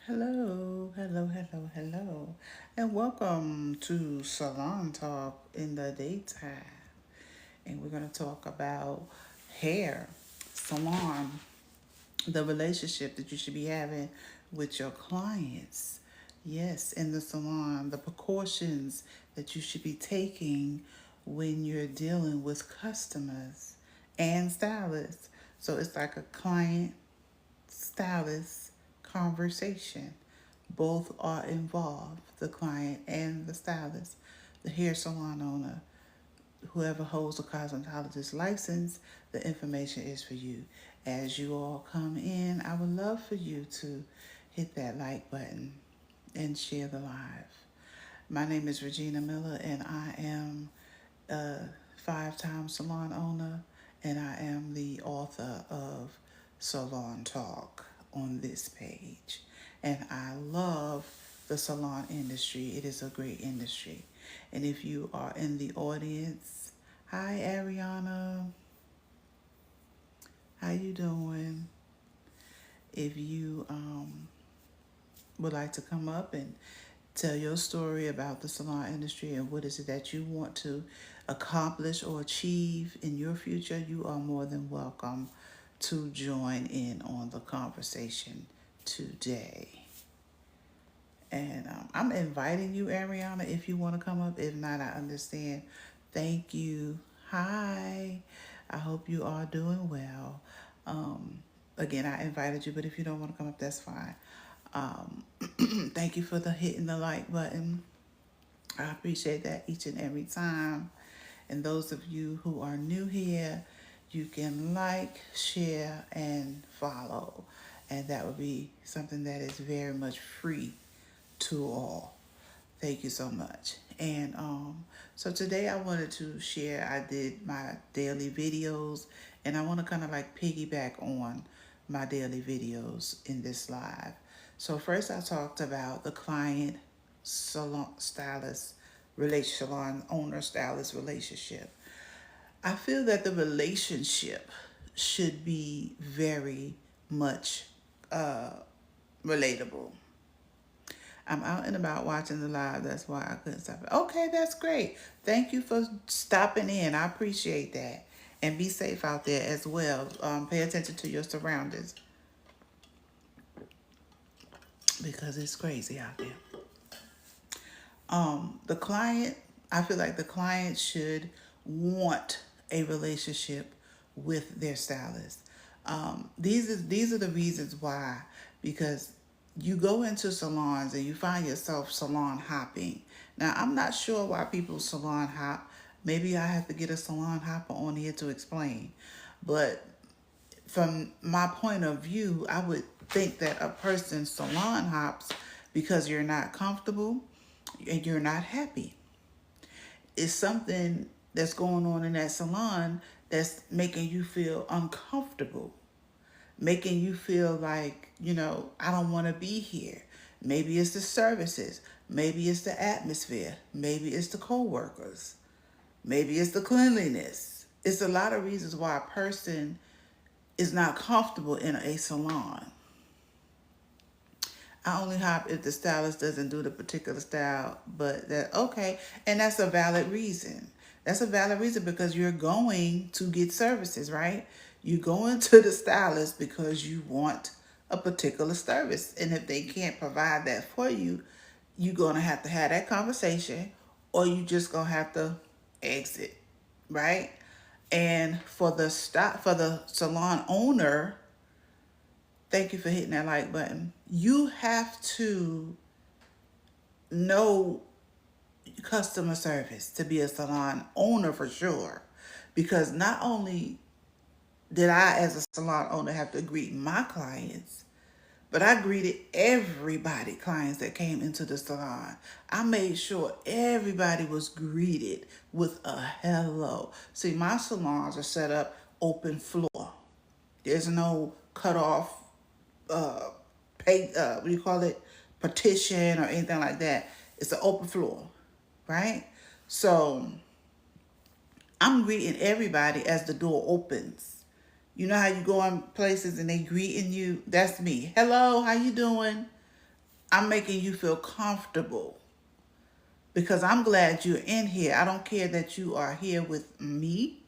Hello, hello, hello, hello, and welcome to Salon Talk in the daytime. And we're going to talk about hair, salon, the relationship that you should be having with your clients. Yes, in the salon, the precautions that you should be taking when you're dealing with customers and stylists. So it's like a client stylist conversation. Both are involved, the client and the stylist, the hair salon owner, whoever holds a cosmetologist license. The information is for you. As you all come in, I would love for you to hit that like button and share the live. My name is Regina Miller, and I am a five-time salon owner, and I am the author of Salon Talk on this page. And I love the salon industry. It is a great industry. And if you are in the audience, hi Ariana, how you doing? If you would like to come up and tell your story about the salon industry and what is it that you want to accomplish or achieve in your future, you are more than welcome to join in on the conversation today. And I'm inviting you, Ariana, if you want to come up. If not, I understand. Thank you. Hi. I hope you are doing well. Again, I invited you, but if you don't want to come up, that's fine. Um, Thank you for the hitting the like button. I appreciate that each and every time. And those of you who are new here, you can like, share, and follow. And that would be something that is very much free to all. Thank you so much. And so today I wanted to share, I did my daily videos, and I want to kind of like piggyback on my daily videos in this live. So first I talked about the client salon stylist salon owner stylist relationship. I feel that the relationship should be very much uh, relatable. I'm out and about watching the live. That's why I couldn't stop it. Okay, that's great. Thank you for stopping in. I appreciate that. And be safe out there as well. Pay attention to your surroundings because it's crazy out there. The client, I feel like the client should want a relationship with their stylist. These are the reasons why, because you go into salons and you find yourself salon hopping. Now I'm not sure why people salon hop. Maybe I have to get a salon hopper on here to explain. But from my point of view, I would think that a person salon hops because you're not comfortable and you're not happy. It's something that's going on in that salon that's making you feel uncomfortable, making you feel like, I don't want to be here. Maybe it's the services, maybe it's the atmosphere, maybe it's the co-workers, maybe it's the cleanliness. It's a lot of reasons why a person is not comfortable in a salon. I only hop if the stylist doesn't do the particular style, but that okay, and that's a valid reason. That's a valid reason because you're going to get services, right? You go into the stylist because you want a particular service, and if they can't provide that for you, you're gonna have to have that conversation, or you just gonna have to exit, right? And for the salon owner, thank you for hitting that like button. You have to know customer service to be a salon owner for sure. Because not only did I, as a salon owner, have to greet my clients, but I greeted everybody, clients that came into the salon. I made sure everybody was greeted with a hello. See, my salons are set up open floor. There's no cut off uh, what do you call it, partition or anything like that. It's an open floor, right? So I'm greeting everybody as the door opens. You know how you go in places and they greeting you? That's me. Hello, how you doing? I'm making you feel comfortable because I'm glad you're in here. I don't care that you are here with me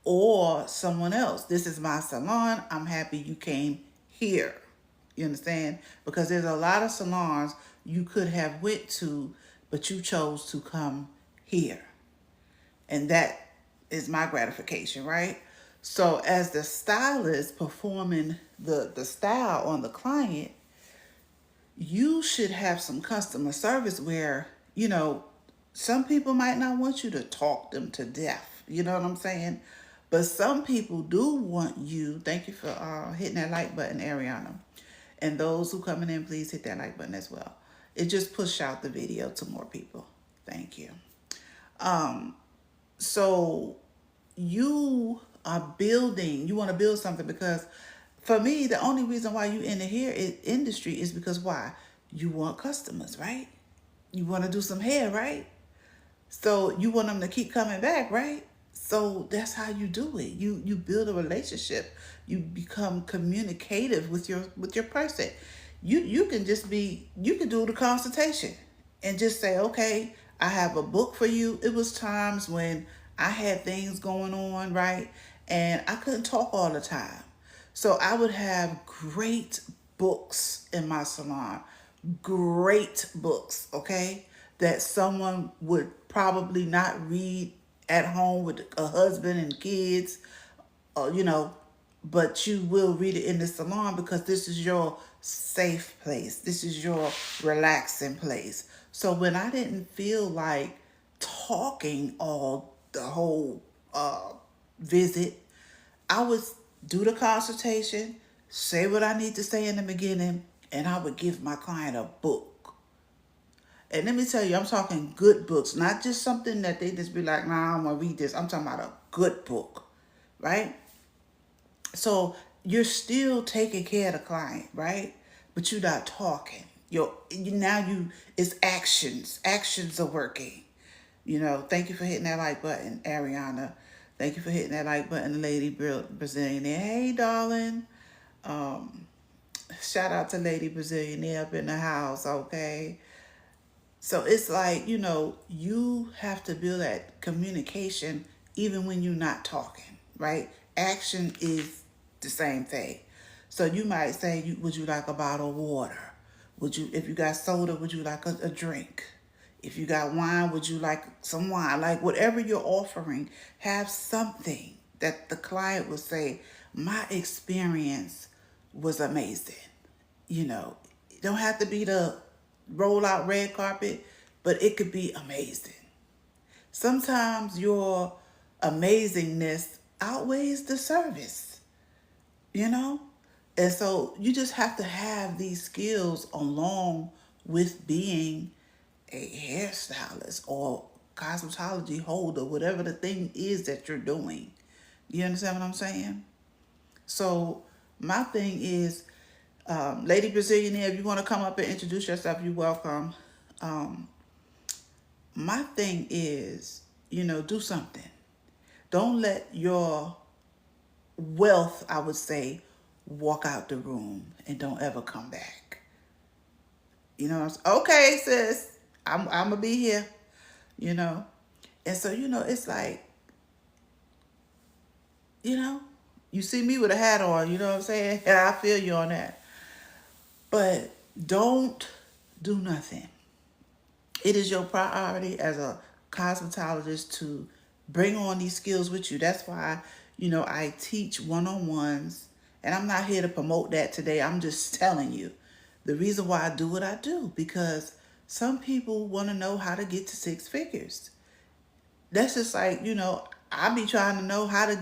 or someone else. This is my salon. I'm happy you came here. You understand? Because there's a lot of salons you could have went to, but you chose to come here. And that is my gratification, right? So as the stylist performing the style on the client, you should have some customer service where, some people might not want you to talk them to death. You know what I'm saying? But some people do want you. Thank you for hitting that like button, Ariana. And those who coming in, please hit that like button as well. It just pushed out the video to more people. Thank you. So you are building, you want to build something because for me, the only reason why you in the hair industry is because why? You want customers, right? You want to do some hair, right? So you want them to keep coming back, right? So that's how you do it. You build a relationship. You become communicative with your person. You can just be, you can do the consultation and just say, okay, I have a book for you. It was times when I had things going on, right? And I couldn't talk all the time. So I would have great books in my salon, great books, okay, that someone would probably not read at home with a husband and kids, but you will read it in the salon because this is your safe place. This is your relaxing place. So when I didn't feel like talking all the whole visit, I would do the consultation, say what I need to say in the beginning, and I would give my client a book. And let me tell you, I'm talking good books, not just something that they just be like, nah, I'm going to read this. I'm talking about a good book, right? So you're still taking care of the client, right? But you're not talking. It's actions. Actions are working. Thank you for hitting that like button, Ariana. Thank you for hitting that like button, Lady Brazillionaire. Hey, darling. Shout out to Lady Brazillionaire up in the house, okay? So it's like, you have to build that communication even when you're not talking, right? Action is the same thing. So you might say, would you like a bottle of water? If you got soda, would you like a drink? If you got wine, would you like some wine? Like whatever you're offering, have something that the client will say, my experience was amazing. It don't have to be the roll out red carpet, but it could be amazing. Sometimes your amazingness outweighs the service, you know? And so you just have to have these skills along with being a hairstylist or cosmetology holder, whatever the thing is that you're doing. You understand what I'm saying? So my thing is, Lady Brazillionaire, if you want to come up and introduce yourself, you're welcome. My thing is, do something. Don't let your wealth, I would say, walk out the room and don't ever come back. Okay, sis, I'm gonna be here, And so, it's like, you see me with a hat on, you know what I'm saying? And I feel you on that. But don't do nothing. It is your priority as a cosmetologist to bring on these skills with you. That's why, I teach one-on-ones. And I'm not here to promote that today. I'm just telling you the reason why I do what I do. Because some people want to know how to get to six figures. That's just like, I be trying to know how to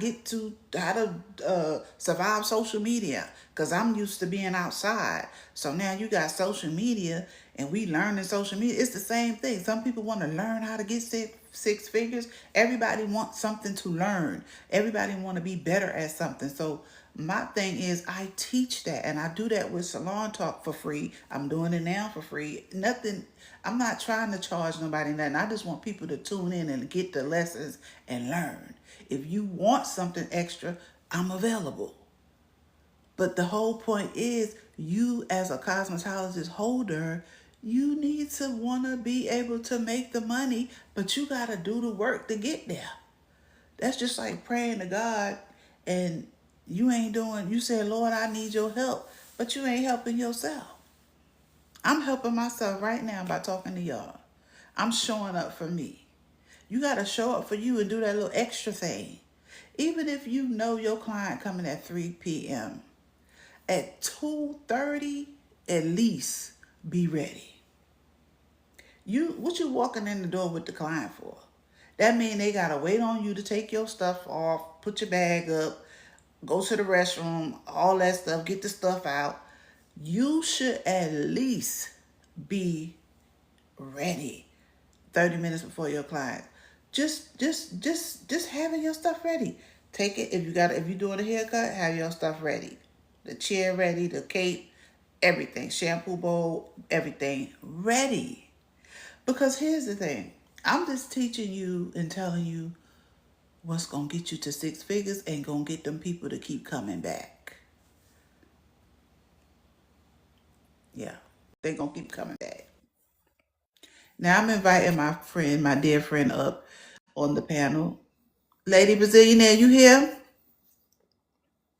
survive social media because I'm used to being outside. So now you got social media and we learning social media. It's the same thing. Some people want to learn how to get six figures. Everybody wants something to learn. Everybody want to be better at something. So my thing is I teach that and I do that with Salon Talk for free. I'm doing it now for free. Nothing. I'm not trying to charge nobody nothing. I just want people to tune in and get the lessons and learn. If you want something extra, I'm available. But the whole point is you as a cosmetologist holder, You need to want to be able to make the money, but you got to do the work to get there. That's just like praying to God and you ain't doing, you say, Lord, I need your help, but you ain't helping yourself. I'm helping myself right now by talking to y'all. I'm showing up for me. You got to show up for you and do that little extra thing. Even if you know your client coming at 3 p.m., at 2:30 at least be ready. What you walking in the door with the client for? That mean they gotta wait on you to take your stuff off, put your bag up, go to the restroom, all that stuff, get the stuff out. You should at least be ready 30 minutes before your client. Just having your stuff ready. Take it if you're doing a haircut, have your stuff ready. The chair ready, the cape, everything, shampoo bowl, everything ready. Because here's the thing. I'm just teaching you and telling you what's gonna get you to six figures and gonna get them people to keep coming back. Yeah. They're gonna keep coming back. Now I'm inviting my friend, my dear friend, up on the panel. Lady Brazillionaire, you here?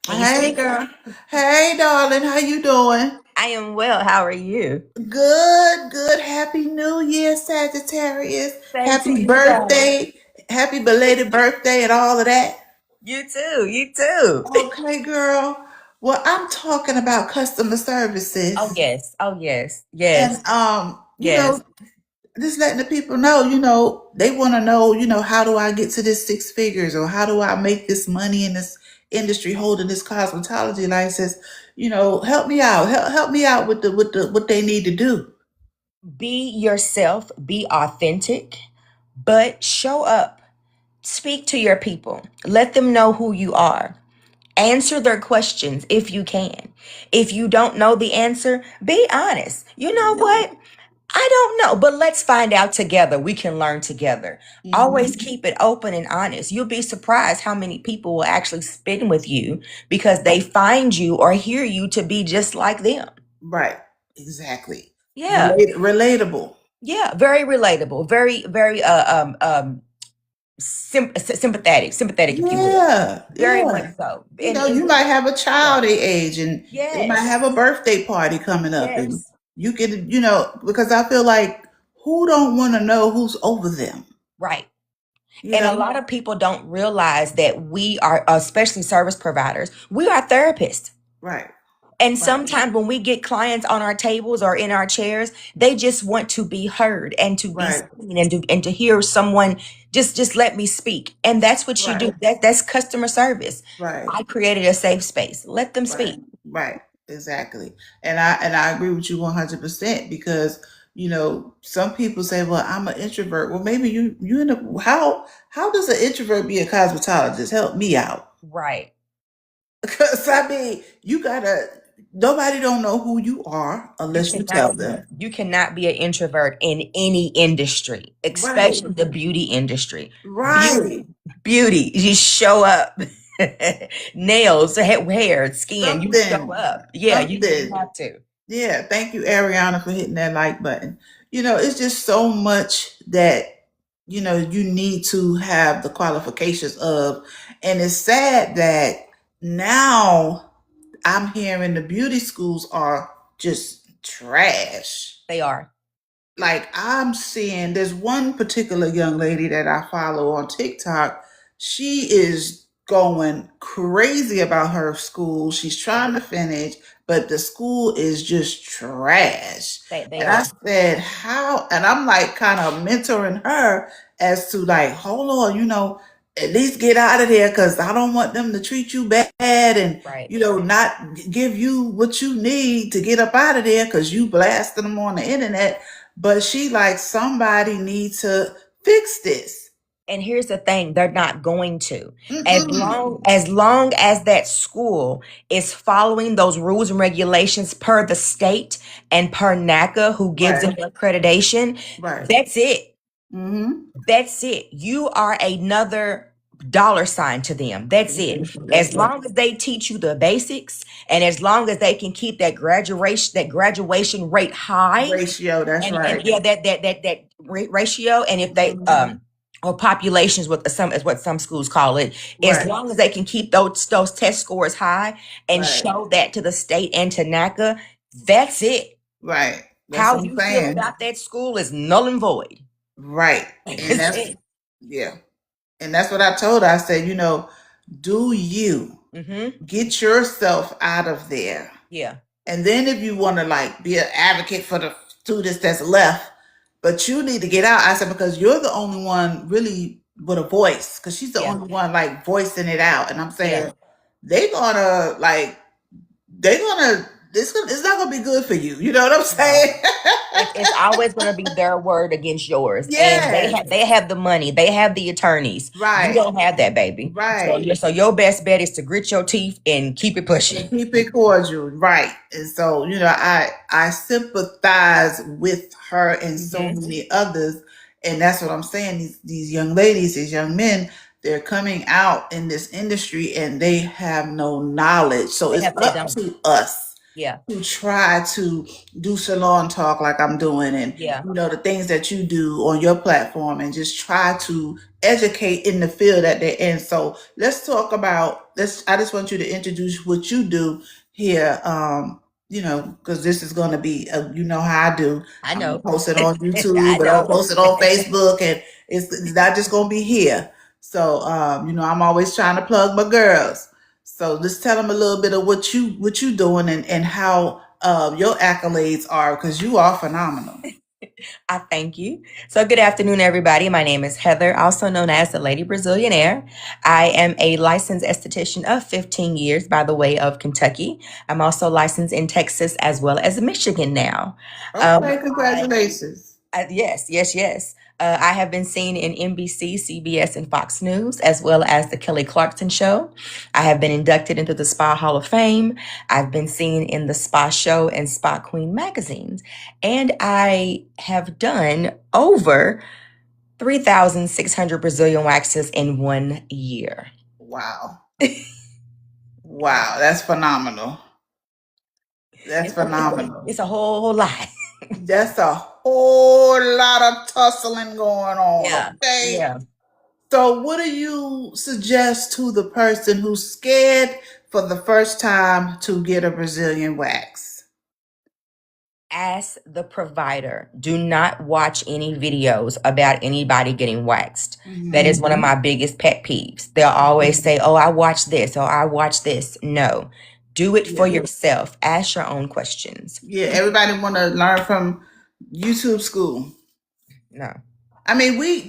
Peace, Hey, girl. hey, darling, how you doing? I am well. How are you? Good, good. Happy New Year, Sagittarius. Same to Happy you, darling. birthday. Happy belated birthday and all of that. You too. You too. Okay, girl. Well, I'm talking about customer Oh services. yes. Oh yes. And Yes. Yes. just letting the people know, they want to know, how do I get to this six figures or how do I make this money in this industry holding this cosmetology license? Help me out. Help me out with the what they need to do. Be yourself. Be authentic, but show up. Speak to your people. Let them know who you are. Answer their questions if you can. If you don't know the answer, be honest. You know what? I don't know, but let's find out together. We can learn together. Always Hmm. keep it open and honest. You'll be surprised how many people will actually spin with you because they find you or hear you to be just like them. Right. Exactly. Yeah. Relatable. Yeah. Very relatable. Very, very sympathetic, if you will. Yeah. Very much Yeah. so. You might have a Yeah. child their age and they might Yes. have a birthday party coming up and Yes. you can, because I feel like who don't want to know who's over them? Right. You And a know? lot of people don't realize that we are, especially service providers, we are therapists. Right. And Right. sometimes when we get clients on our tables or in our chairs, they just want to be heard and to be Right. seen and to hear someone just let me speak. And that's what you do. Right. That's customer service. Right. I created a safe space. Let them Right. speak. Right. Exactly. And I agree with you 100% because some people say, "Well, I'm an introvert." Well, maybe you in a how does an introvert be a cosmetologist? Help me out. Right. Because I mean, nobody don't know who you are You unless you tell cannot them. you cannot be an introvert in any industry, Right, especially the beauty industry. Beauty, right. beauty. You show up. Nails, hair, skin. You show Something, up. Yeah, you something. have to. Yeah, thank you, Ariana, for hitting that like button. It's just so much that, you need to have the qualifications of. And it's sad that now I'm hearing the beauty schools are just trash. They are. Like I'm seeing there's one particular young lady that I follow on TikTok. She is going crazy about her school. She's trying to finish, but the school is just trash. They And I are. said, how? And I'm like kind of mentoring her as to like, hold on, at least get out of there because I don't want them to treat you bad and Right. not give you what you need to get up out of there because you blasting them on the internet. But she like somebody needs to fix this. And here's the thing, they're not going to. As Mm-mm. long as that school is following those rules and regulations per the state and per NACA, who gives them Right. the accreditation, Right. that's it. Mm-hmm. That's it. You are another dollar sign to them. That's it. That's As it. long as they teach you the basics, and as long as they can keep that graduation rate high, Ratio, that's and right. yeah, that ratio, and if they Mhm. or populations, what some is what some schools call it, as Right, long as they can keep those test scores high and right, show that to the state and to NACA, that's it. right. That's How what I'm you feel saying. about that school is null and void. Right. And That's that's, it. yeah. And that's what I told her. I said, do you Mm-hmm. get yourself out of there? Yeah. And then if you want to like be an advocate for the students that's left, but you need to get out. I said, because you're the only one really with a voice, because she's the Yeah. only one like voicing it out. And I'm Yeah. saying they gonna like they're gonna it's not gonna be good for you. You know what I'm No. saying? It's always going to be their word against yours, and they Yes. have they have the money, they have the attorneys. You Right. don't have that, baby. So Right. your best bet is to grit your teeth and keep it And pushing. keep it cordial, right? And so, I sympathize with her and so Hmm. many others, and that's what I'm saying. These young ladies, these young men, they're coming out in this industry and they have no knowledge. So it's They up don't. to us Yeah. to try to do salon talk like I'm doing, and Yeah. the things that you do on your platform, and just try to educate in the field that they're in. So let's talk about this. I just want you to introduce what you do here. Because this is going to be, how I do. I I'm gonna know. post it on YouTube, I but I'm gonna know. post it on Facebook, and it's not just gonna be here. So, I'm always trying to plug my girls. So just tell them a little bit of what you doing, and how your accolades are, because you are phenomenal. I thank you. So, good afternoon, everybody. My name is Heather, also known as the Lady Brazillionaire. I am a licensed esthetician of 15 years by the way of Kentucky. I'm also licensed in Texas as well as Michigan now. Okay, I congratulations. Yes, yes, yes. I have been seen in NBC, CBS, and Fox News, as well as the Kelly Clarkson Show. I have been inducted into the Spa Hall of Fame. I've been seen in the Spa Show and Spa Queen magazines. And I have done over 3,600 Brazilian waxes in 1 year. Wow. Wow, that's phenomenal. That's phenomenal. It's a whole lot. That's a whole lot of tussling going on, Yeah, okay? yeah. So, what do you suggest to the person who's scared for the first time to get a Brazilian wax? As the provider, do not watch any videos about anybody getting waxed. That Hmm. is one of my biggest pet peeves. They'll always say, "Oh, I watched this," or "I watched this." No, do it for Yeah. yourself. Ask your own questions. Yeah, everybody want to learn from YouTube school. No. I mean, we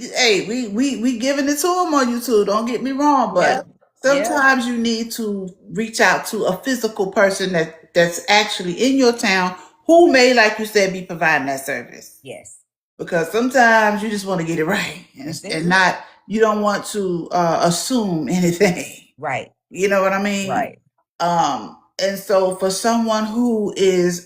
giving it to them on YouTube. Don't get me wrong, Yeah. but Yeah. sometimes you need to reach out to a physical person that's actually in your town, who may, like you said, be providing that service. Yes. Because sometimes you just want to get it right, and, That's it. and not you don't want to assume anything. Right. You know what I mean? Right. And so for someone who is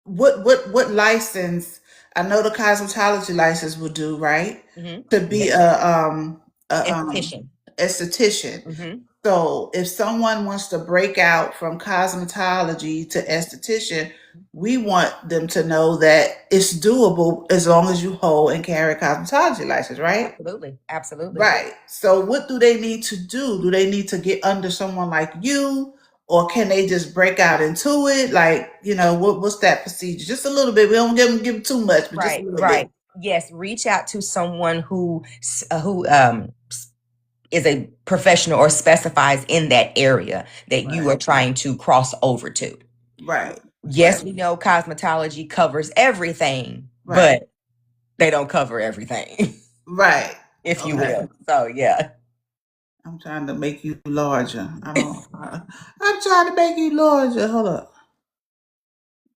what license? I know the cosmetology license will do, right? Hmm. To be Yes. a Esthetician. esthetician. Hmm. So if someone wants to break out from cosmetology to esthetician, we want them to know that it's doable as long as you hold and carry a cosmetology license, right? Absolutely. Absolutely. Right. So what do they need to do? Do they need to get under someone like you? Or can they just break out into it? Like, what's that procedure? Just a little bit. We don't give them too much, but just a Right. little bit. Right. Yes. Reach out to someone who is a professional or specifies in that area that you Right. are trying to cross over to. Right. Right. Yes, we know cosmetology covers everything, Right. but they don't cover everything, Right. if you Okay. will. So, yeah. I'm trying to make you larger. I'm trying to make you larger. Hold up.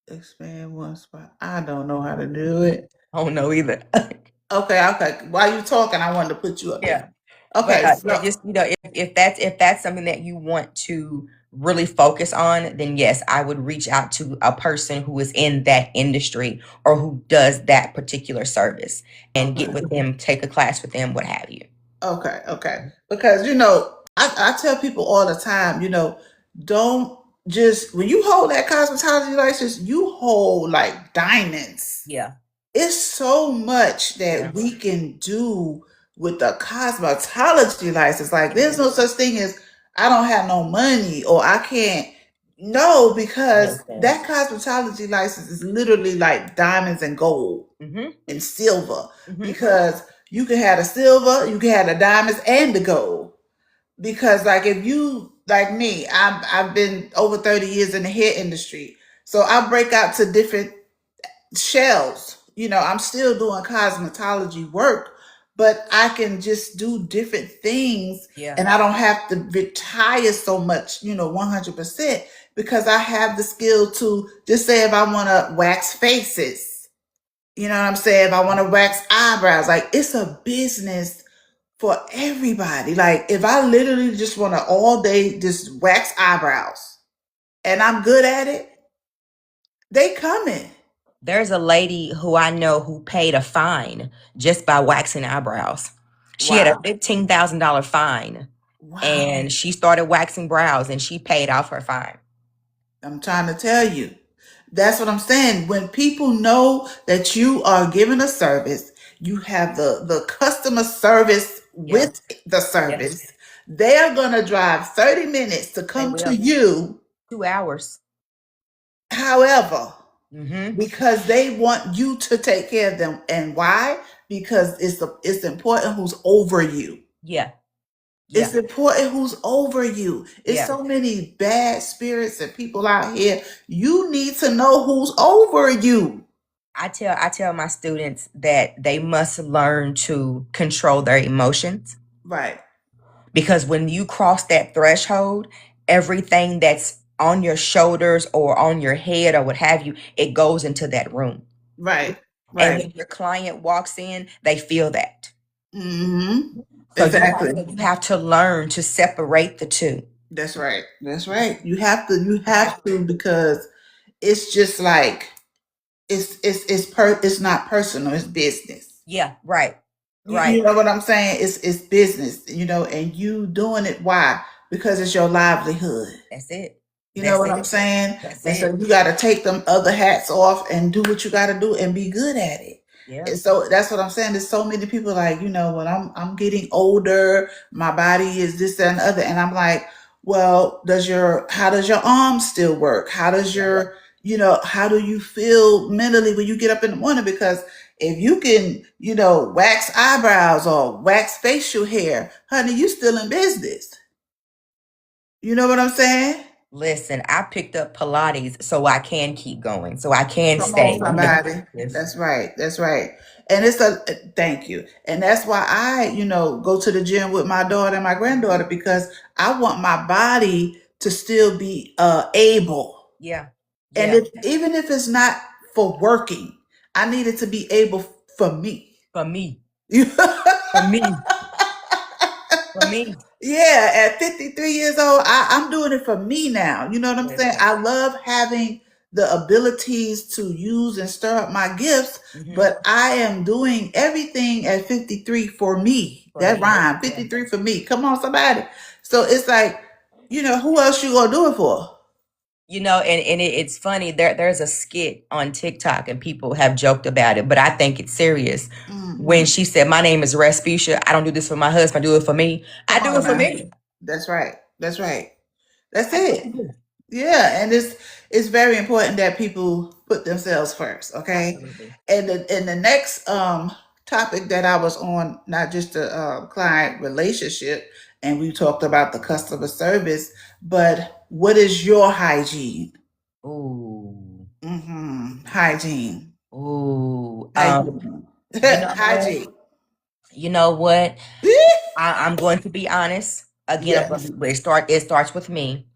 Expand one spot. I don't know how to do it. I don't know either. Okay. Okay. While you talking, I wanted to put you up there. Yeah. But Okay. yeah, So just if that's something that you want to really focus on, then yes, I would reach out to a person who is in that industry or who does that particular service and get okay. with them, take a class with them, what have you. Okay, okay. Because I tell people all the time, don't just when you hold that cosmetology license, you hold like diamonds. Yeah. It's so much Yeah. that we can do with the cosmetology license. Like there's no such thing as I don't have no money or I can't. No, because Listen. that cosmetology license is literally like diamonds and gold Mm-hmm. and silver. Mm-hmm. Because you can have the silver, you can have the diamonds and the gold. Because like if you like me, I've been over 30 years in the hair industry. So I break out to different shells. I'm still doing cosmetology work, but I can just do different things Yeah. and I don't have to retire so much, 100% because I have the skill to just say if I want to wax faces, you know what I'm saying? If I want to wax eyebrows, like it's a business for everybody. Like if I literally just want to all day just wax eyebrows and I'm good at it, they coming. There's a lady who I know who paid a fine just by waxing eyebrows. She had a Wow. $15,000 fine Wow. and she started waxing brows and she paid off her fine. I'm trying to tell you. That's what I'm saying. When people know that you are giving a service, you have the customer service Yeah. with the Yeah. service, they are going to drive 30 minutes to They come to will. you. 2 hours. However, Mm-hmm. because they want you to take care of them. And why? Because it's important who's over you. Yeah. It's Yeah. important who's over you. It's Yeah. so many bad spirits and people out here. You need to know who's over you. I tell my students that they must learn to control their emotions Right, because when you cross that threshold, everything that's on your shoulders or on your head or what have you, it goes into that room. right, And right. when your client walks in, they feel that. Mm-hmm. So you have Exactly. to, you have to learn to separate the two. That's right. That's right. You have to because it's just like it's not personal, it's business. Yeah, right. You Right. know what I'm saying? It's business, and you doing it why? Because it's your livelihood. That's it. You know That's what I'm it. saying? That's And so it. you got to take them other hats off and do what you got to do and be good at it. Yeah. And so that's what I'm saying. There's so many people like, when I'm getting older, my body is this, that, and the other. And I'm like, well, how does your arm still work? How does Yeah. how do you feel mentally when you get up in the morning? Because if you can, wax eyebrows or wax facial hair, honey, you still in business. You know what I'm saying? Listen, I picked up Pilates so I can keep going, so I can Come on, stay in the somebody. business. That's right. That's right. And thank you. And that's why I, go to the gym with my daughter and my granddaughter because I want my body to still be able. Yeah. And Yeah. even if it's not for working, I need it to be able for me. For me. For me. For me. Yeah, at 53 years old, I'm doing it for me now. You know what I'm saying? Listen. I love having the abilities to use and stir up my gifts, Hmm. but I am doing everything at 53 for me. For That me. rhyme, Yeah. 53 for me. Come on, somebody. So it's like, who else you gonna do it for? It's funny. There's a skit on TikTok and people have joked about it, but I think it's serious. When Hmm. she said, "My name is Respucia. I don't do this for my husband. I do it for me. I Come do on it for now. me. That's right. That's right. That's I it. really do." Yeah, and it's very important that people put themselves first, okay? Absolutely. And the next topic that I was on, not just the client relationship, and we talked about the customer service, but what is your hygiene? Ooh. Hygiene. Ooh. Hygiene. You know what? Hygiene. You know what? I'm going to be honest. Again, Yes. it starts with me.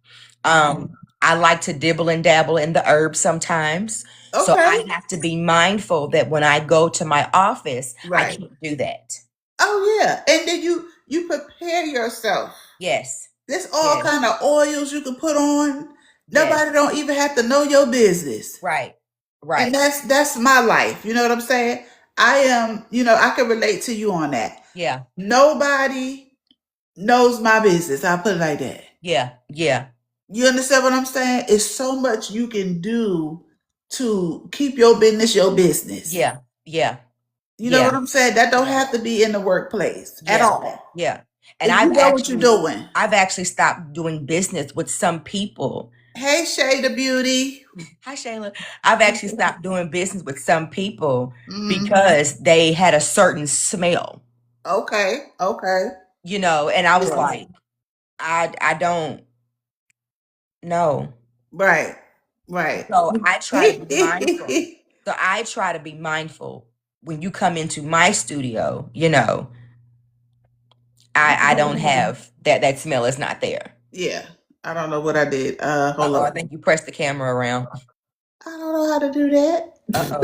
Hmm. I like to dibble and dabble in the herbs sometimes. So I Okay. have to be mindful that when I go to my office, I Right. can't do that. Oh yeah. And then you prepare yourself. Yes. There's all Yes. kind of oils you can put on. Yes. Nobody don't even have to know your business. Right. And Right. that's my life. You know what I'm saying? I am, I can relate to you on that. Yeah. Nobody knows my business. I'll put it like that. Yeah. Yeah. You understand what I'm saying? It's so much you can do to keep your business your business. Yeah. Yeah. You know what Yeah. I'm saying? That don't Yeah. have to be in the workplace at Yeah. all. Yeah. And If you know what you're doing. I've actually stopped doing business with some people. Hey, Shay the Beauty. Hi, Shayla. I've actually stopped doing business with some people Hmm. because they had a certain smell, Okay. Okay. and I was Yeah. like, I don't know. Right. Right. So I try to be mindful. So I try to be mindful when you come into my studio, I don't have that smell is not there. Yeah. I don't know what I did. Hold Uh-oh, I up. think you pressed the camera around. I don't know how to do that. Uh-oh.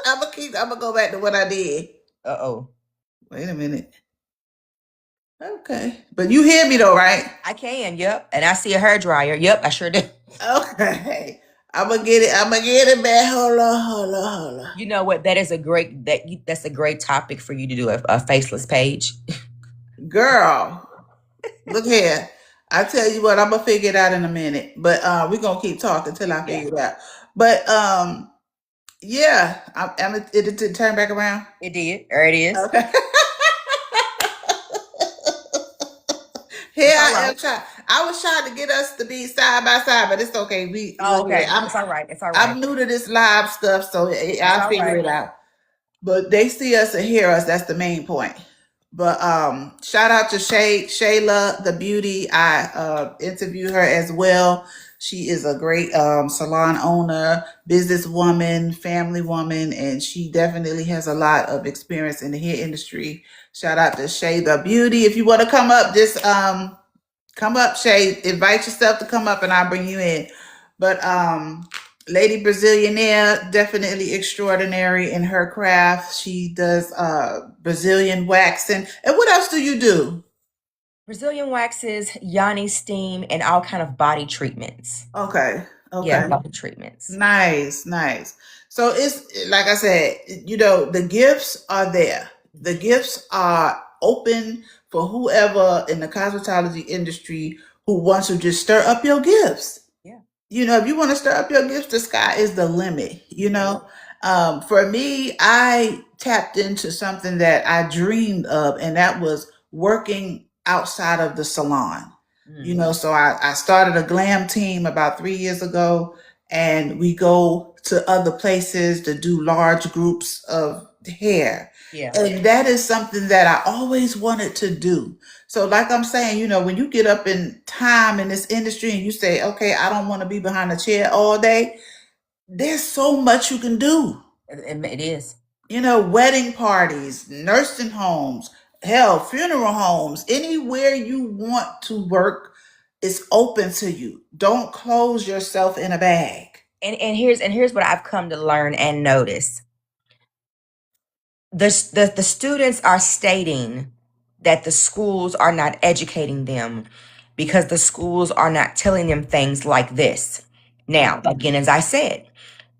I'm gonna go back to what I did. Uh-oh. Wait a minute. Okay. But you hear me though, right? I can, yep. And I see a hair dryer. Yep, I sure do. Okay. I'm gonna get it. I'm gonna get it back. Hold on, hold on, hold on. You know what? That's a great topic for you to do a faceless page. Girl, look here. I tell you what, I'm gonna figure it out in a minute. But we're gonna keep talking till I Yeah, figure it out. But yeah, it turn back around. it did. There it is. Okay. Here It's all I right. am trying. I was trying to get us to be side by side, but it's okay. We Oh, look at it. okay. It's all right. It's all right. I'm new to this live stuff, so It's I'll all figure right. it out. But they see us and hear us. That's the main point. But shout out to Shayla the beauty. I interviewed her as well. She is a great salon owner, businesswoman, family woman, and she definitely has a lot of experience in the hair industry. Shout out to Shay the beauty. If you want to come up, just come up, Shay. Invite yourself to come up and I'll bring you in. But Lady Brazillionaire, definitely extraordinary in her craft. She does Brazilian waxing. And what else do you do? Brazilian waxes, Yanni steam, and all kind of body treatments. Okay. Yeah, Okay. body treatments. Nice, nice. So it's like I said, the gifts are there. The gifts are open for whoever in the cosmetology industry who wants to just stir up your gifts. Yeah. If you want to stir up your gifts, the sky is the limit. Yeah. For me, I tapped into something that I dreamed of, and that was working outside of the salon. Mm. So I started a glam team about 3 years ago, and we go to other places to do large groups of hair. Yeah. And that is something that I always wanted to do. So, like I'm saying, when you get up in time in this industry and you say, okay, I don't want to be behind a chair all day, there's so much you can do. It is. Wedding parties, nursing homes, hell, funeral homes, anywhere you want to work is open to you. Don't close yourself in a bag. And here's what I've come to learn and notice. The students are stating that the schools are not educating them because the schools are not telling them things like this. Now, again, as I said,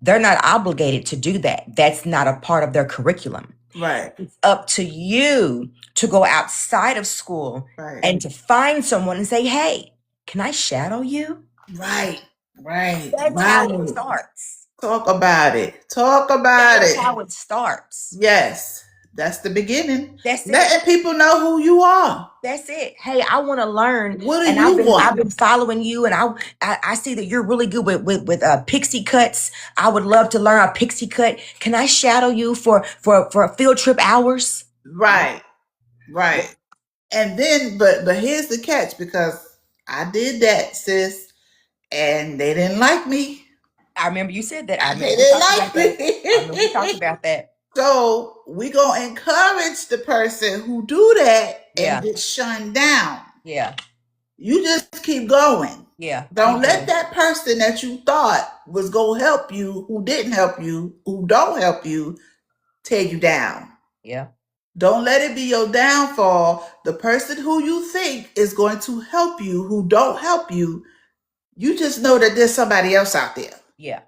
they're not obligated to do that. That's not a part of their curriculum. Right, It's up to you to go outside of school right, and to find someone and say, hey, can I shadow you? right, right, That's how it right. starts. Talk about it. Talk about That's it. how it starts. Yes, that's the beginning. That's it. Letting people know who you are. That's it. Hey, I want to learn, What do and you I've want? been following you, and I see that you're really good with pixie cuts. I would love to learn a pixie cut. Can I shadow you for field trip hours? Right, right. And then, but here's the catch, because I did that, sis, and they didn't like me. I remember you said that. I They remember we didn't talked like about that. I remember we talked me. about that. So we gonna encourage the person who do that and Yeah, get shunned down. yeah, You just keep going. yeah. Don't Keep let going. that person that you thought was gonna help you, who didn't help you, who don't help you, tear you down. Yeah, Don't let it be your downfall. The person who you think is going to help you, who don't help you, you just know that there's somebody else out there. yeah,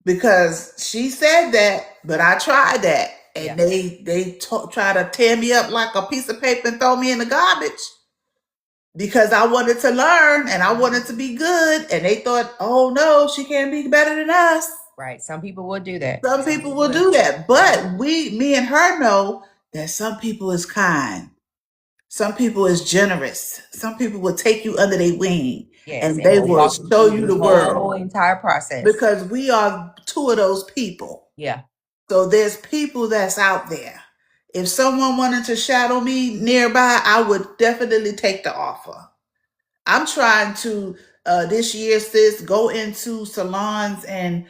Because she said that, but I tried that. and Yeah. they try to tear me up like a piece of paper and throw me in the garbage because I wanted to learn and I wanted to be good, and they thought, oh no, she can't be better than us. Right. Some people will do that. Some Some people people will will. do that, Mhm. but me and her know that some people is kind. Some people is generous. Some people will take you under their wing Yes, and and they will will walk you show through you the the whole world entire process. because we are two of those people. Yeah. So there's people that's out there. If someone wanted to shadow me nearby, I would definitely take the offer. I'm trying to this year, sis, go into salons and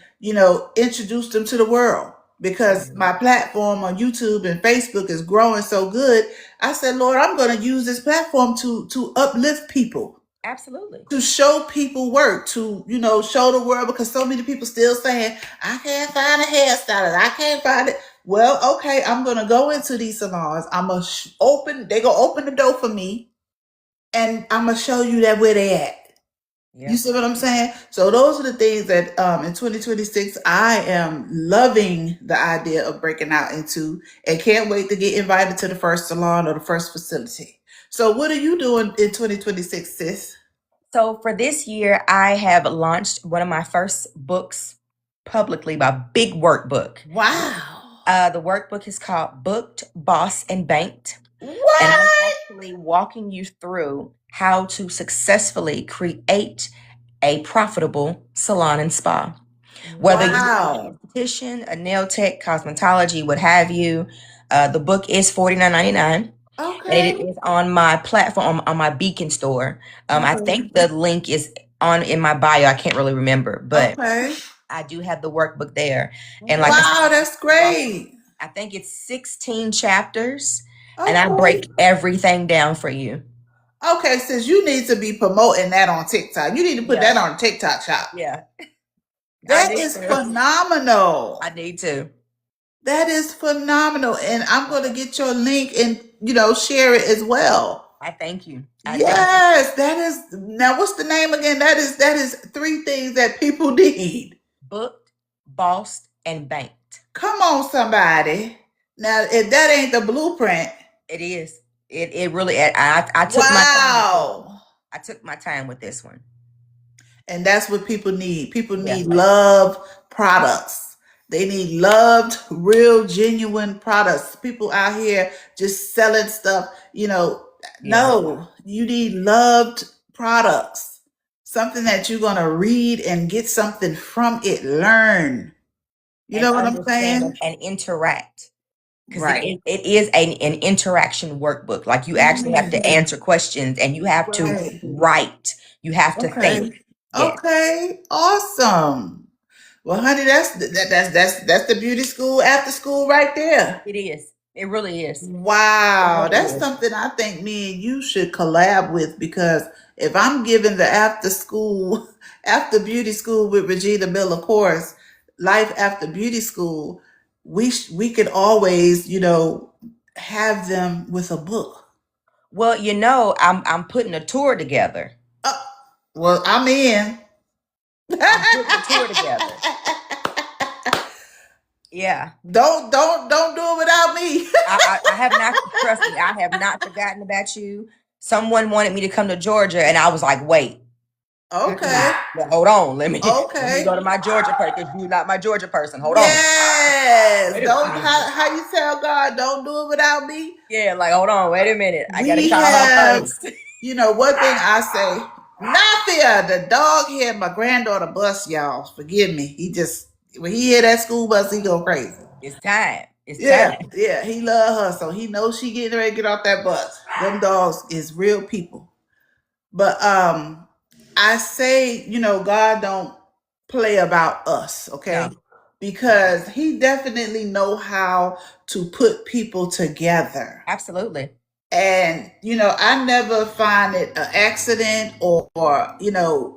introduce them to the world because Mhm. my platform on YouTube and Facebook is growing so good. I said, Lord, I'm going to use this platform to uplift people, Absolutely. to show people work, to show the world, because so many people still saying I can't find a hairstylist, I can't find it. Well, okay, I'm going to go into these salons. I'm going to open. They going to open the door for me, and I'm gonna show you that where they at. You Yeah. see what I'm saying? So those are the things that in 2026 I am loving the idea of breaking out into, and can't wait to get invited to the first salon or the first facility. So what are you doing in 2026, sis? So for this year, I have launched one of my first books publicly, my big workbook. Wow. The workbook is called Booked, Boss, and Banked. And I'm What? actually walking you through how to successfully create a profitable salon and spa. Whether you're Wow. an esthetician, a nail tech, cosmetology, what have you, the book is $49.99. And Okay. it is on my platform, on my Beacon store. I Okay. think the link is on in my bio. I can't really remember, but Okay. I do have the workbook there. And like I said, Wow, that's great. I think it's 16 chapters, and I Okay. break everything down for you. Okay, sis, you need to be promoting that on TikTok. You need to put Yeah, that on TikTok shop. yeah, I That need is to. phenomenal. I need to. That is phenomenal. And I'm going to get your link and, share it as well. I thank you. I thank you. Yes, that is. Now, what's the name again? That is three things that people need. Booked, bossed, and banked. Come on, somebody. Now, if that ain't the blueprint, It is. It really. I took my time with this one. wow. I took my time with this one. And that's what people need. People Yeah. need love products. They need loved, real, genuine products. People out here just selling stuff, Yeah. no, you need loved products. Something that you're going to read and get something from it, learn. You And know what I'm understand saying? and interact. Because Right. it is an interaction workbook. Like you actually have to Mm, answer questions and you have to right. write. You have to think. Okay. Yes, Okay. Awesome. Well, honey, that's the beauty school after school right there. it is. It really is. It Wow, really that's is. something I think me and you should collab with, because if I'm giving the after school, after beauty school with Regina Miller course, life after beauty school, we could always, have them with a book. Well, I'm putting a tour together. Uh, well, I'm in. I'm putting a tour together. Yeah. Don't do it without me. I have not, trust me, I have not forgotten about you. Someone wanted me to come to Georgia, and I was like, wait. Okay. Well, hold on. Let me Okay. go to my Georgia person because you're not my Georgia person. Hold on. Yes. Wait a Don't minute. how you tell God, don't do it without me. Yeah, like hold on, wait a minute. I gotta We call her have, first. one thing I say, Nafia, the dog had my granddaughter bus, y'all. Forgive me. He just, when he hear that school bus, he go crazy. It's time. It's Yeah, time. yeah, he love her, so he knows she getting ready to get off that bus. Them dogs is real people. But I say, God don't play about us, okay? No, Because he definitely know how to put people together. absolutely. And I never find it an accident, or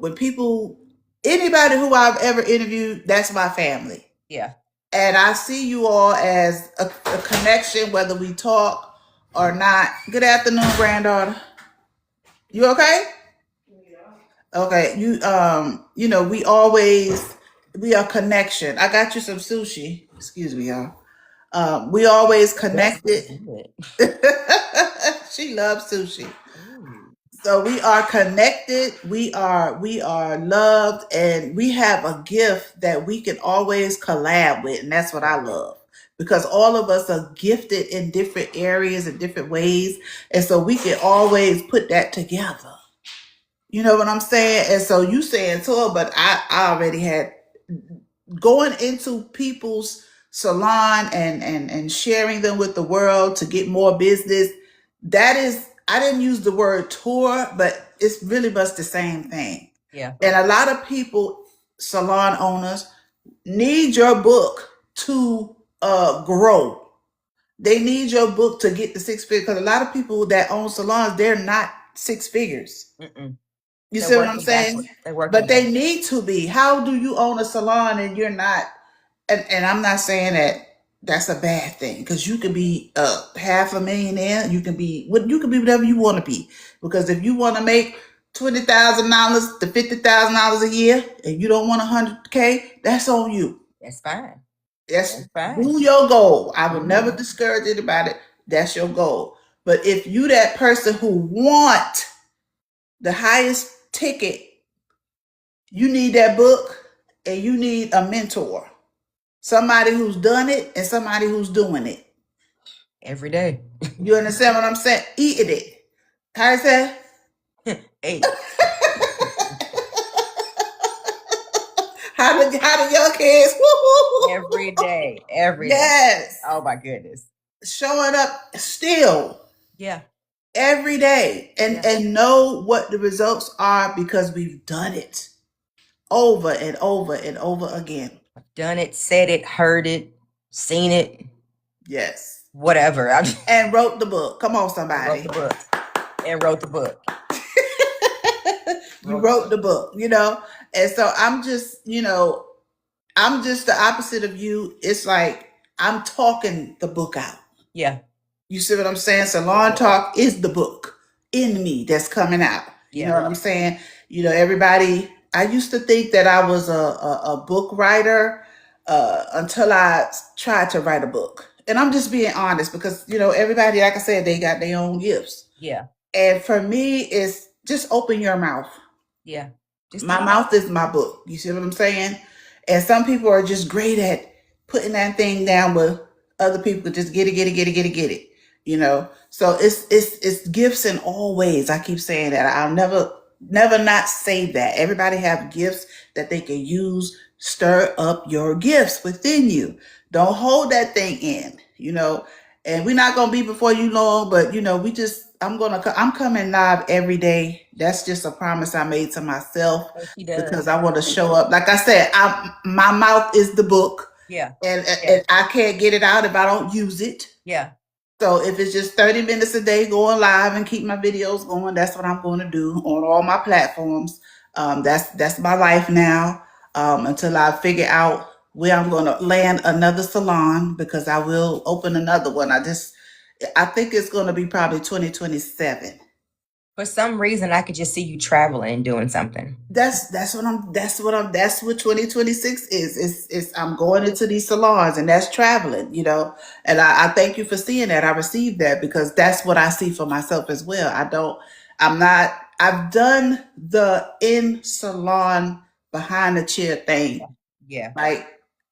when people, anybody who I've ever interviewed, that's my family. Yeah. And I see you all as a connection, whether we talk or not. Good afternoon, granddaughter. You okay? Okay, we always, we are connection. I got you some sushi. Excuse me, y'all. We always The best connected. is good. She loves sushi. Ooh, So we are connected, we are loved, and we have a gift that we can always collab with, and that's what yeah, I love. Because all of us are gifted in different areas and different ways, and so we can always put that together. You know what I'm saying? And so you saying tour, but I already had going into people's salon and sharing them with the world to get more business. That is, I didn't use the word tour, but it's really much the same thing. yeah, And a lot of people, salon owners, need your book to grow. They need your book to get the six figures, because a lot of people that own salons, they're not six figures. mm-mm. You They're see what I'm working saying? backwards. They're working But they backwards. need to be. How do you own a salon and you're not? And I'm not saying that that's a bad thing, because you can be half a millionaire. You can be what you can be whatever you want to be. Because if you want to make $20,000 to $50,000 a year and you don't want 100K, that's on you. That's fine. That's That's fine. do your goal. I will never Hmm. discourage anybody. That's your goal. But if you that person who want the highest ticket, you need that book and you need a mentor. Somebody who's done it and somebody who's doing it. Every day. You understand what I'm saying? Eating it. How is that? Hey, How the young kids? every day. Every day. Yes. Oh my goodness. Showing up still Yeah, every day yeah. and know what the results are, because we've done it over and over and over again. Done it, said it, heard it, seen it, Yes. whatever. I And wrote the book. Come on, and wrote somebody. the book. And wrote the book. You Wrote the wrote book. the book, And so I'm just, I'm just the opposite of you. It's like I'm talking the book out. Yeah, You see what I'm saying? Salon Talk is the book in me that's coming out. You know yeah. what I'm saying? Everybody, I used to think that I was a book writer until I tried to write a book. And I'm just being honest, because, everybody, like I said, they got their own gifts. Yeah, And for me, it's just open your mouth. yeah. Just My talk. mouth is my book. You see what I'm saying? And some people are just great at putting that thing down where other people could just get it, get it, get it, get it, get it. So it's gifts in all ways. I keep saying that. I'll never not say that. Everybody have gifts that they can use. Stir up your gifts within you. Don't hold that thing in. And we're not gonna be before you long, but I'm coming live every day. That's just a promise I made to myself, Oh, she does. because I want to show up. Like I said, my mouth is the book, Yeah, and yeah, I can't get it out if I don't use it. yeah. So if it's just 30 minutes a day going live and keep my videos going, that's what I'm going to do on all my platforms. That's my life now, until I figure out where I'm going to land another salon, because I will open another one. I think it's going to be probably 2027. For some reason, I could just see you traveling and doing something. That's what 2026 is. It's I'm going into these salons, and that's traveling. And I thank you for seeing that. I received that, because that's what I see for myself as well. I'm not I've done the in salon behind the chair thing. Yeah, Like,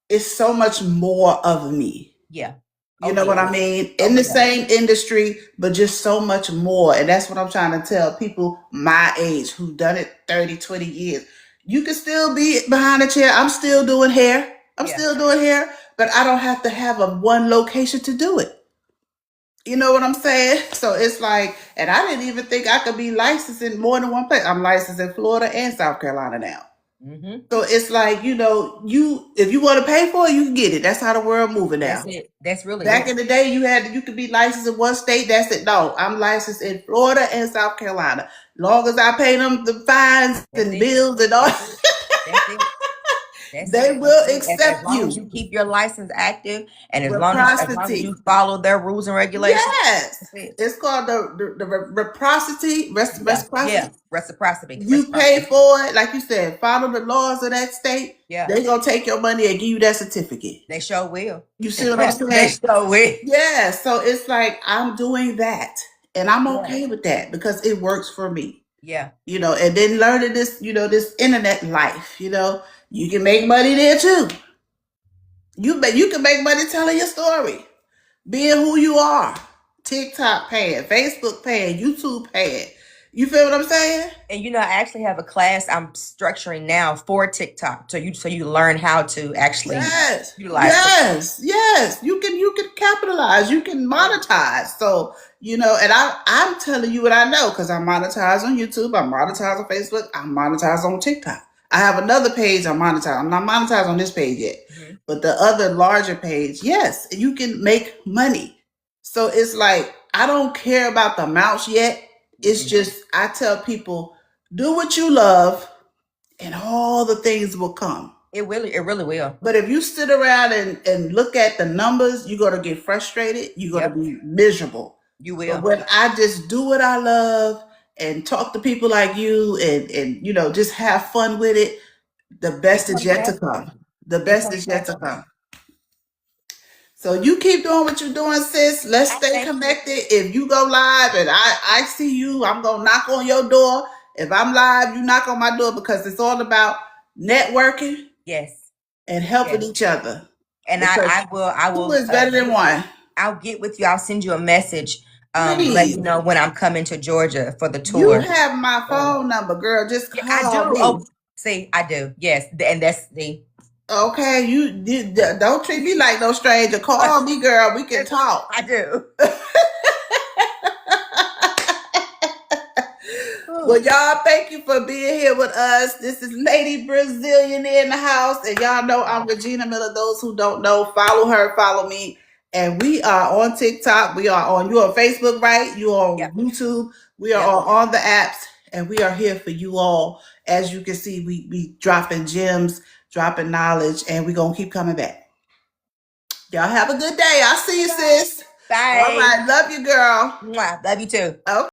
it's so much more of me. yeah. You Oh know yeah. what I mean? In Oh the yeah. same industry, but just so much more. And that's what I'm trying to tell people my age who've done it 30, 20 years. You can still be behind a chair. I'm still doing hair. I'm Yeah. still doing hair, but I don't have to have a one location to do it. You know what I'm saying? So it's like, and I didn't even think I could be licensed in more than one place. I'm licensed in Florida and South Carolina now. Mm-hmm. So it's like, you if you want to pay for it, you can get it. That's how the world moving That's now. it. That's really Back it. in the day, you could be licensed in one state. That's it. No, I'm licensed in Florida and South Carolina. Long as I pay them the fines That's and it. bills and all. That's it. That's it. That's They it. That's will it. As accept long as you. you keep your license active, and as long as you Reciprocity. follow their rules and regulations, Yes. that's it. It's called the reciprocity, Yeah, reciprocity. yeah. Reciprocity, You pay reciprocity. for it, like you said, follow the laws of that state. Yeah, They gonna take your money and give you that certificate. they sure will. You see what I'm They saying? sure will. Yeah. So it's like I'm doing that, and I'm Yeah, okay with that because it works for me. yeah. And then learning this, this internet life. You can make money there too. You can make money telling your story, being who you are. TikTok paying, Facebook paying, YouTube paying. You feel what I'm saying? And I actually have a class I'm structuring now for TikTok, so you learn how to actually Yes, utilize TikTok. yes, yes. You can capitalize. You can Yeah. monetize. So and I'm telling you what I know because I monetize on YouTube. I monetize on Facebook. I monetize on TikTok. I have another page I monetize. I'm not monetized on this page yet, Mhm. but the other larger page, yes, you can make money. So it's like I don't care about the amounts yet. It's Mhm. just I tell people do what you love, and all the things will come. It really will. But if you sit around and look at the numbers, you're going to get frustrated. You're going to Yep, be miserable. you But will. when I just do what I love and talk to people like you and just have fun with it, the It best is comes yet to naturally. come. The It best comes is yet to naturally. come. So you keep doing what you're doing, sis. Let's I stay thank you. connected. If you go live and I see you, I'm going to knock on your door. If I'm live, you knock on my door because it's all about networking Yes, and helping yes. each other. And I, Because I will, I two will is better than get. one. I'll get with you. I'll send you a message, let you Please. know when I'm coming to Georgia for the You tour. have my Um, phone number, girl. Just yeah, I do. call me. Oh, see, I do. Yes, and that's the. Okay, don't treat me like no stranger. Call me, girl. We can talk. I do. Well, Ooh, y'all, thank you for being here with us. This is Lady Brazillionaire in the house, and y'all know I'm Regina Miller. Those who don't know, follow her, follow me. And we are on TikTok. You on Facebook, right? You on yep, YouTube. We are yep. on the apps, and we are here for you all. As you can see, we dropping gems, dropping knowledge, and we're gonna keep coming back. Y'all have a good day. I'll see you, sis. All Bye. right, love you, girl. Mwah. Love you too. Okay.